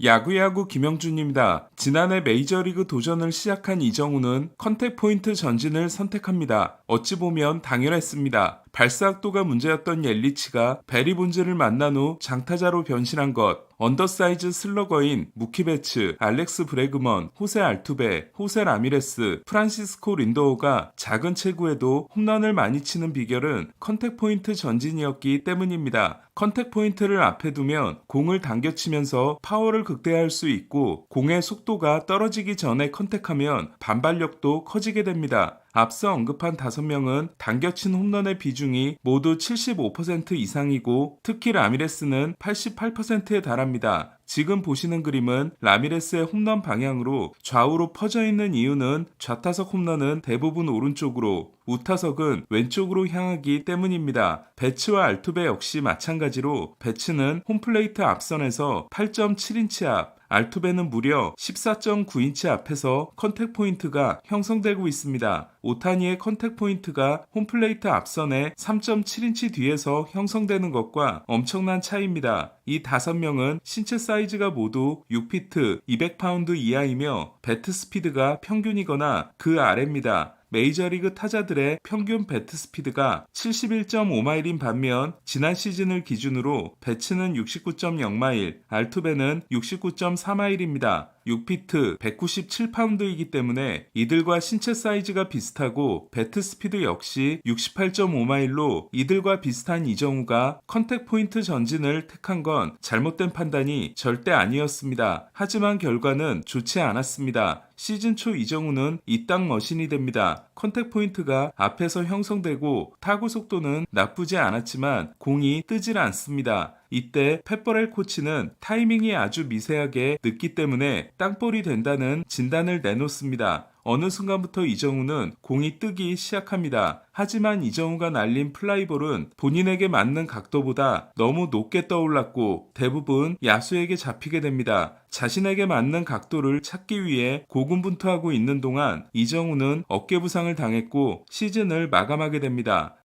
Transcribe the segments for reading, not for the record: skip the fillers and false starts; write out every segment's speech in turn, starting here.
야구야구 김영준입니다. 지난해 메이저리그 도전을 시작한 이정우는 컨택포인트 전진을 선택합니다. 어찌 보면 당연했습니다. 발사각도가 문제였던 옐리치가 베리 본즈를 만난 후 장타자로 변신한 것, 언더사이즈 슬러거인 무키 베츠, 알렉스 브래그먼, 호세 알투베, 호세 라미레스, 프란시스코 린도어가 작은 체구에도 홈런을 많이 치는 비결은 컨택포인트 전진이었기 때문입니다. 컨택포인트를 앞에 두면 공을 당겨치면서 파워를 극대화할 수 있고 공의 속도가 떨어지기 전에 컨택하면 반발력도 커지게 됩니다. 앞서 언급한 5명은 당겨친 홈런의 비중이 모두 75% 이상이고 특히 라미레스는 88%에 달합니다. 지금 보시는 그림은 라미레스의 홈런 방향으로 좌우로 퍼져 있는 이유는 좌타석 홈런은 대부분 오른쪽으로, 우타석은 왼쪽으로 향하기 때문입니다. 베츠와 알투베 역시 마찬가지로 베츠는 홈플레이트 앞선에서 8.7인치 앞, 알투베는 무려 14.9인치 앞에서 컨택 포인트가 형성되고 있습니다. 오타니의 컨택 포인트가 홈플레이트 앞선에 3.7인치 뒤에서 형성되는 것과 엄청난 차이입니다. 이 5명은 신체 사이즈가 모두 6피트 200파운드 이하이며 배트 스피드가 평균이거나 그 아래입니다. 메이저리그 타자들의 평균 배트 스피드가 71.5마일인 반면 지난 시즌을 기준으로 베츠는 69.0마일, 알투베는 69.4마일입니다. 6피트 197파운드이기 때문에 이들과 신체 사이즈가 비슷하고 배트 스피드 역시 68.5마일로 이들과 비슷한 이정우가 컨택 포인트 전진을 택한 건 잘못된 판단이 절대 아니었습니다. 하지만 결과는 좋지 않았습니다. 시즌 초 이정우는 이 땅 머신이 됩니다. 컨택 포인트가 앞에서 형성되고 타구 속도는 나쁘지 않았지만 공이 뜨질 않습니다. 이때 펫버렐 코치는 타이밍이 아주 미세하게 늦기 때문에 땅볼이 된다는 진단을 내놓습니다. 어느 순간부터 이정우는 공이 뜨기 시작합니다. 하지만 이정우가 날린 플라이볼은 본인에게 맞는 각도보다 너무 높게 떠올랐고 대부분 야수에게 잡히게 됩니다. 자신에게 맞는 각도를 찾기 위해 고군분투하고 있는 동안 이정우는 어깨 부상을 당했고 시즌을 마감하게 됩니다.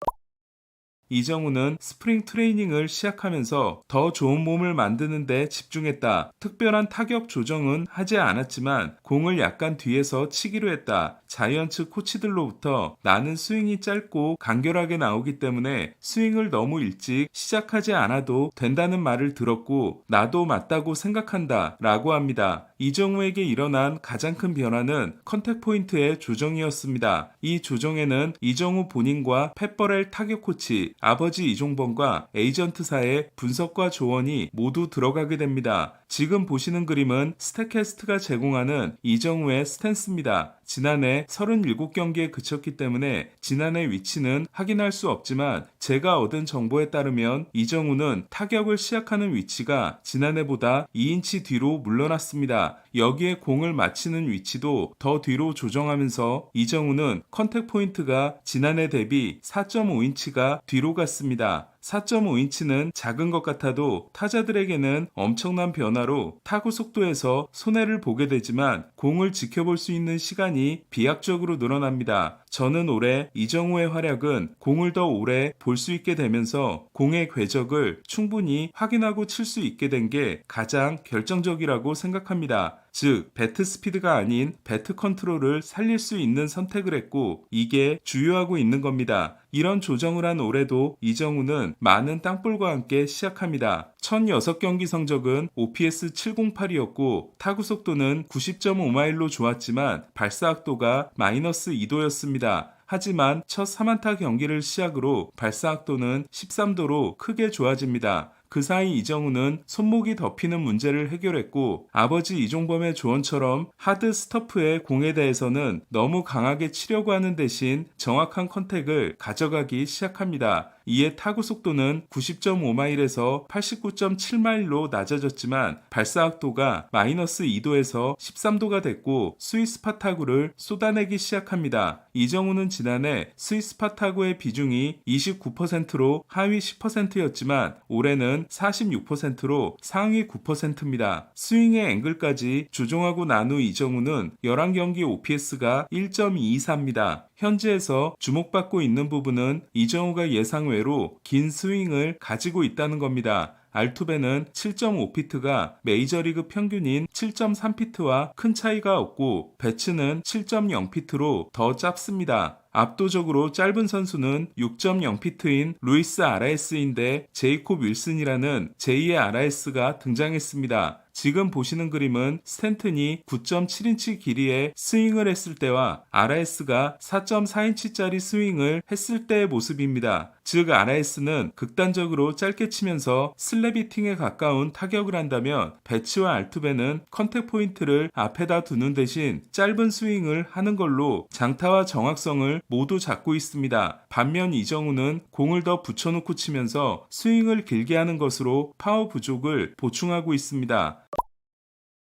이정우는 스프링 트레이닝을 시작하면서 더 좋은 몸을 만드는 데 집중했다. 특별한 타격 조정은 하지 않았지만 공을 약간 뒤에서 치기로 했다. 자이언츠 코치들로부터 나는 스윙이 짧고 간결하게 나오기 때문에 스윙을 너무 일찍 시작하지 않아도 된다는 말을 들었고 나도 맞다고 생각한다 라고 합니다. 이정우에게 일어난 가장 큰 변화는 컨택 포인트의 조정이었습니다. 이 조정에는 이정우 본인과 펫버렐 타격 코치, 아버지 이종범과 에이전트사의 분석과 조언이 모두 들어가게 됩니다. 지금 보시는 그림은 스태캐스트가 제공하는 이정우의 스탠스입니다. 지난해 37경기에 그쳤기 때문에 지난해 위치는 확인할 수 없지만 제가 얻은 정보에 따르면 이정우는 타격을 시작하는 위치가 지난해보다 2인치 뒤로 물러났습니다. 여기에 공을 맞히는 위치도 더 뒤로 조정하면서 이정우는 컨택 포인트가 지난해 대비 4.5인치가 뒤로 갔습니다. 4.5인치는 작은 것 같아도 타자들에게는 엄청난 변화로 타구 속도에서 손해를 보게 되지만 공을 지켜볼 수 있는 시간이 비약적으로 늘어납니다. 저는 올해 이정우의 활약은 공을 더 오래 볼 수 있게 되면서 공의 궤적을 충분히 확인하고 칠 수 있게 된 게 가장 결정적이라고 생각합니다. 즉, 배트 스피드가 아닌 배트 컨트롤을 살릴 수 있는 선택을 했고 이게 주요하고 있는 겁니다. 이런 조정을 한 올해도 이정우는 많은 땅볼과 함께 시작합니다. 1006경기 성적은 OPS 708이었고 타구 속도는 90.5마일로 좋았지만 발사각도가 마이너스 2도였습니다. 하지만 첫 3안타 경기를 시작으로 발사각도는 13도로 크게 좋아집니다. 그 사이 이정우는 손목이 덮이는 문제를 해결했고 아버지 이종범의 조언처럼 하드 스터프의 공에 대해서는 너무 강하게 치려고 하는 대신 정확한 컨택을 가져가기 시작합니다. 이에 타구 속도는 90.5마일에서 89.7마일로 낮아졌지만 발사각도가 마이너스 2도에서 13도가 됐고 스위스파 타구를 쏟아내기 시작합니다. 이정우는 지난해 스위스파 타구의 비중이 29%로 하위 10%였지만 올해는 46%로 상위 9%입니다. 스윙의 앵글까지 조정하고 난 후 이정우는 11경기 OPS가 1.224입니다. 현지에서 주목받고 있는 부분은 이정우가 예상 외로 긴 스윙을 가지고 있다는 겁니다. 알투베는 7.5피트가 메이저리그 평균인 7.3피트와 큰 차이가 없고 배츠는 7.0피트로 더 짧습니다. 압도적으로 짧은 선수는 6.0피트인 루이스 아라에스인데 제이콥 윌슨이라는 제2의 아라에스가 등장했습니다. 지금 보시는 그림은 스탠튼이 9.7인치 길이의 스윙을 했을 때와 아라에스가 4.4인치짜리 스윙을 했을 때의 모습입니다. 즉 아라에스는 극단적으로 짧게 치면서 슬랩 히팅에 가까운 타격을 한다면 배츠와 알투베는 컨택 포인트를 앞에다 두는 대신 짧은 스윙을 하는 걸로 장타와 정확성을 모두 잡고 있습니다. 반면 이정우는 공을 더 붙여놓고 치면서 스윙을 길게 하는 것으로 파워 부족을 보충하고 있습니다.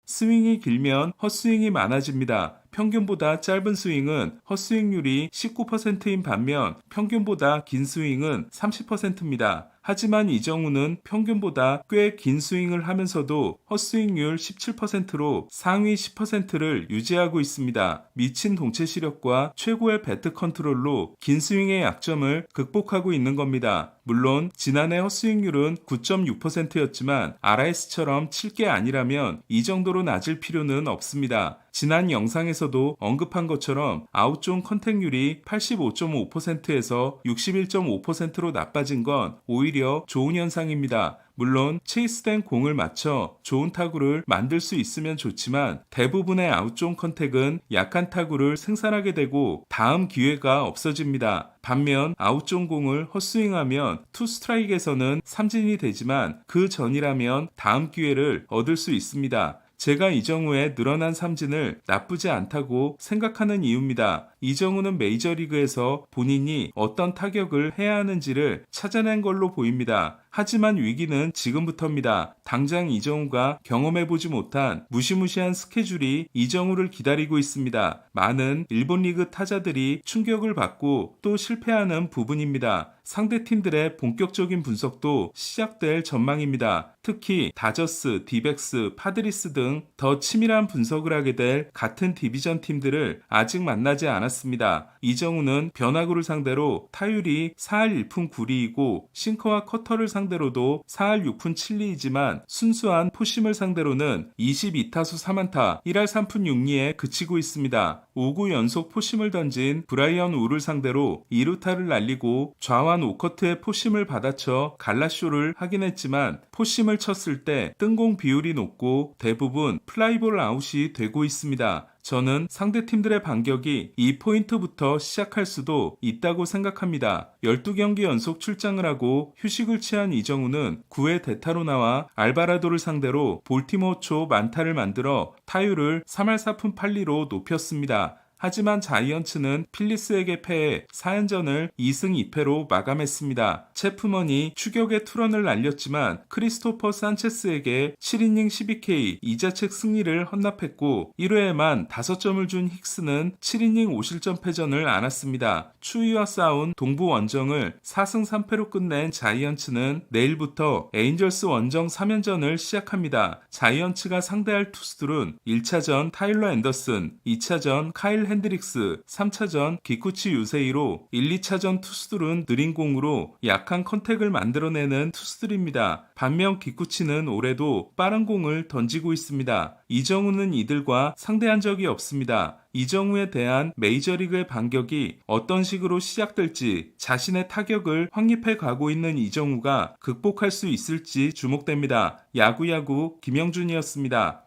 스윙이 길면 헛스윙이 많아집니다. 평균보다 짧은 스윙은 헛스윙률이 19%인 반면 평균보다 긴 스윙은 30%입니다. 하지만 이정우는 평균보다 꽤 긴 스윙을 하면서도 헛스윙률 17%로 상위 10%를 유지하고 있습니다. 미친 동체 시력과 최고의 배트 컨트롤로 긴 스윙의 약점을 극복하고 있는 겁니다. 물론 지난해 헛스윙률은 9.6%였지만 RS처럼 칠 게 아니라면 이 정도로 낮을 필요는 없습니다. 지난 영상에서도 언급한 것처럼 아웃존 컨택률이 85.5%에서 61.5%로 나빠진 건 오히려 좋은 현상입니다. 물론 체이스된 공을 맞춰 좋은 타구를 만들 수 있으면 좋지만 대부분의 아웃존 컨택은 약한 타구를 생산하게 되고 다음 기회가 없어집니다. 반면 아웃존 공을 헛스윙하면 투 스트라이크에서는 삼진이 되지만 그 전이라면 다음 기회를 얻을 수 있습니다. 제가 이정우의 늘어난 삼진을 나쁘지 않다고 생각하는 이유입니다. 이정우는 메이저리그에서 본인이 어떤 타격을 해야 하는지를 찾아낸 걸로 보입니다. 하지만 위기는 지금부터입니다. 당장 이정우가 경험해보지 못한 무시무시한 스케줄이 이정우를 기다리고 있습니다. 많은 일본 리그 타자들이 충격을 받고 또 실패하는 부분입니다. 상대팀들의 본격적인 분석도 시작될 전망입니다. 특히 다저스, 디백스, 파드리스 등 더 치밀한 분석을 하게 될 같은 디비전 팀들을 아직 만나지 않았습니다. 이정우는 변화구를 상대로 타율이 4할 1푼 9리이고 싱커와 커터를 상대로도 4할 6푼 7리이지만 순수한 포심을 상대로는 22타수 3안타 1할 3푼 6리에 그치고 있습니다. 5구 연속 포심을 던진 브라이언 우를 상대로 2루타를 날리고 좌완 오커트의 포심을 받아쳐 갈라쇼를 하긴 했지만 포심을 쳤을 때 뜬공 비율이 높고 대부분 플라이볼 아웃이 되고 있습니다. 저는 상대팀들의 반격이 이 포인트부터 시작할 수도 있다고 생각합니다. 12경기 연속 출장을 하고 휴식을 취한 이정우는 9회 대타로 나와 알바라도를 상대로 볼티모어 초 만타를 만들어 타율을 3할 4푼 8리로 높였습니다. 하지만 자이언츠는 필리스에게 패해 4연전을 2승 2패로 마감했습니다. 체프먼이 추격의 투런을 날렸지만 크리스토퍼 산체스에게 7이닝 12K 2자책 승리를 헌납했고 1회에만 5점을 준 힉스는 7이닝 5실점 패전을 안았습니다. 추위와 싸운 동부 원정을 4승 3패로 끝낸 자이언츠는 내일부터 에인절스 원정 3연전을 시작합니다. 자이언츠가 상대할 투수들은 1차전 타일러 앤더슨, 2차전 카일 핸드릭스, 3차전 기쿠치 유세이로 1, 2차전 투수들은 느린 공으로 약한 컨택을 만들어내는 투수들입니다. 반면 기쿠치는 올해도 빠른 공을 던지고 있습니다. 이정우는 이들과 상대한 적이 없습니다. 이정우에 대한 메이저리그의 반격이 어떤 식으로 시작될지 자신의 타격을 확립해 가고 있는 이정우가 극복할 수 있을지 주목됩니다. 야구야구 김영준이었습니다.